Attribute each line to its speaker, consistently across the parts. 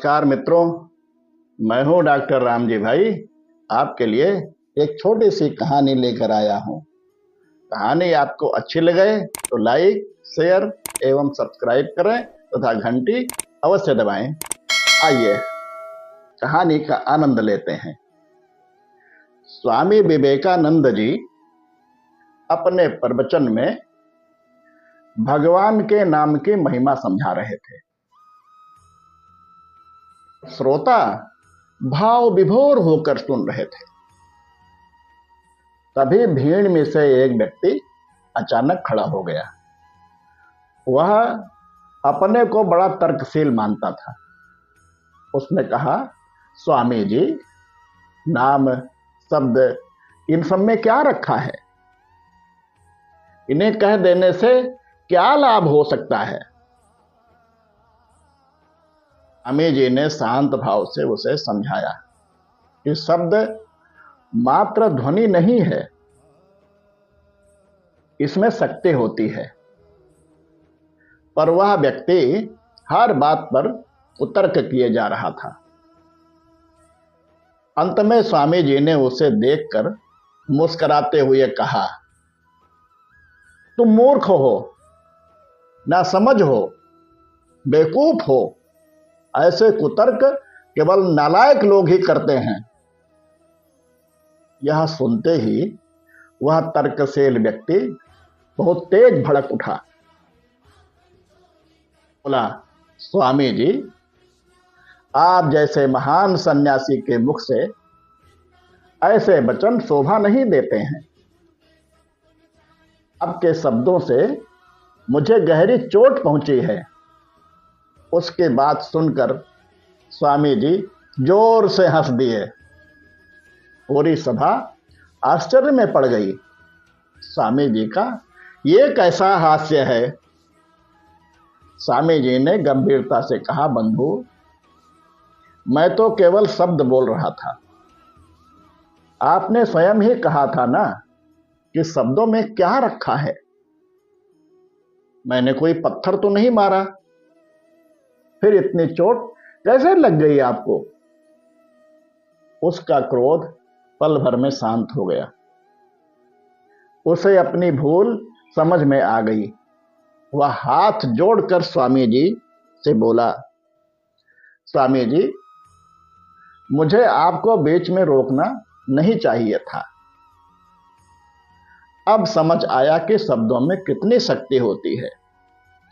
Speaker 1: नमस्कार मित्रों, मैं हूं डॉक्टर राम जी भाई। आपके लिए एक छोटी सी कहानी लेकर आया हूं। कहानी आपको अच्छी लगे तो लाइक, शेयर एवं सब्सक्राइब करें तथा घंटी अवश्य दबाएं। आइए कहानी का आनंद लेते हैं। स्वामी विवेकानंद जी अपने प्रवचन में भगवान के नाम की महिमा समझा रहे थे। श्रोता भाव विभोर होकर सुन रहे थे। तभी भीड़ में से एक व्यक्ति अचानक खड़ा हो गया। वह अपने को बड़ा तर्कशील मानता था। उसने कहा, स्वामी जी, नाम, शब्द, इन सब में क्या रखा है? इन्हें कह देने से क्या लाभ हो सकता है? स्वामी जी ने शांत भाव से उसे समझाया कि शब्द मात्र ध्वनि नहीं है, इसमें शक्ति होती है। पर वह व्यक्ति हर बात पर कुतर्क किए जा रहा था। अंत में स्वामी जी ने उसे देखकर मुस्कुराते हुए कहा, तुम मूर्ख हो, नासमझ हो, बेवकूफ हो। ऐसे कुतर्क केवल नालायक लोग ही करते हैं। यह सुनते ही वह तर्कशील व्यक्ति बहुत तेज भड़क उठा। बोला, स्वामी जी, आप जैसे महान सन्यासी के मुख से ऐसे वचन शोभा नहीं देते हैं। आपके शब्दों से मुझे गहरी चोट पहुंची है। उसकी बात सुनकर स्वामी जी जोर से हंस दिए। पूरी सभा आश्चर्य में पड़ गई। स्वामी जी का ये कैसा हास्य है? स्वामी जी ने गंभीरता से कहा, बंधु, मैं तो केवल शब्द बोल रहा था। आपने स्वयं ही कहा था ना कि शब्दों में क्या रखा है। मैंने कोई पत्थर तो नहीं मारा, फिर इतनी चोट कैसे लग गई आपको? उसका क्रोध पल भर में शांत हो गया। उसे अपनी भूल समझ में आ गई। वह हाथ जोड़कर स्वामी जी से बोला, स्वामी जी, मुझे आपको बीच में रोकना नहीं चाहिए था। अब समझ आया कि शब्दों में कितनी शक्ति होती है।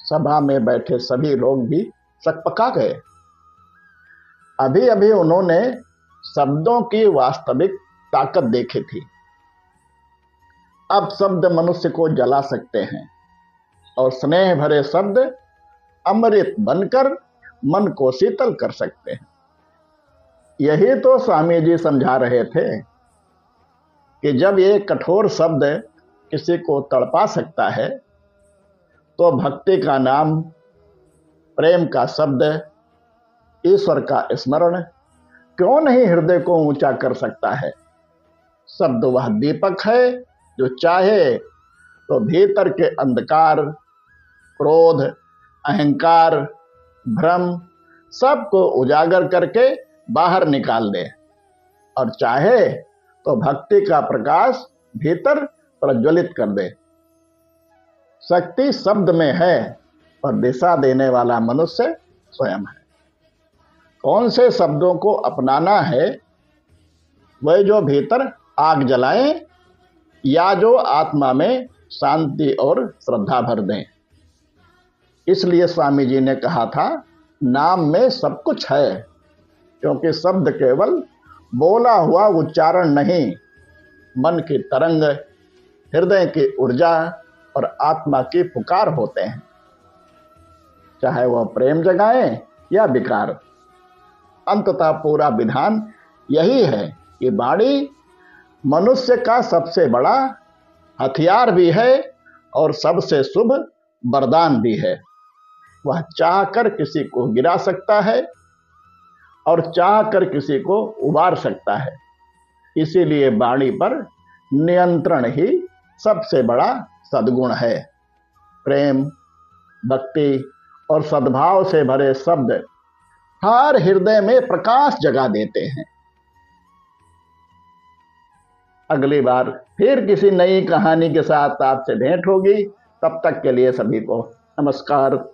Speaker 1: सभा में बैठे सभी लोग भी सकपका गए। अभी अभी उन्होंने शब्दों की वास्तविक ताकत देखी थी। अब शब्द मनुष्य को जला सकते हैं और स्नेह भरे शब्द अमृत बनकर मन को शीतल कर सकते हैं। यही तो स्वामी जी समझा रहे थे कि जब ये कठोर शब्द किसी को तड़पा सकता है तो भक्ति का नाम, प्रेम का शब्द, ईश्वर का स्मरण क्यों नहीं हृदय को ऊंचा कर सकता है। शब्द वह दीपक है जो चाहे तो भीतर के अंधकार, क्रोध, अहंकार, भ्रम सबको उजागर करके बाहर निकाल दे, और चाहे तो भक्ति का प्रकाश भीतर प्रज्वलित कर दे। शक्ति शब्द में है और दिशा देने वाला मनुष्य स्वयं है। कौन से शब्दों को अपनाना है? वह जो भीतर आग जलाएं या जो आत्मा में शांति और श्रद्धा भर दें। इसलिए स्वामी जी ने कहा था, नाम में सब कुछ है, क्योंकि शब्द केवल बोला हुआ उच्चारण नहीं, मन की तरंग, हृदय की ऊर्जा और आत्मा की पुकार होते हैं, चाहे वह प्रेम जगाएं या विकार। अंततः पूरा विधान यही है कि वाणी मनुष्य का सबसे बड़ा हथियार भी है और सबसे शुभ वरदान भी है। वह चाहकर किसी को गिरा सकता है और चाहकर किसी को उबार सकता है। इसीलिए वाणी पर नियंत्रण ही सबसे बड़ा सद्गुण है। प्रेम, भक्ति और सद्भाव से भरे शब्द हर हृदय में प्रकाश जगा देते हैं। अगली बार फिर किसी नई कहानी के साथ आपसे भेंट होगी। तब तक के लिए सभी को नमस्कार।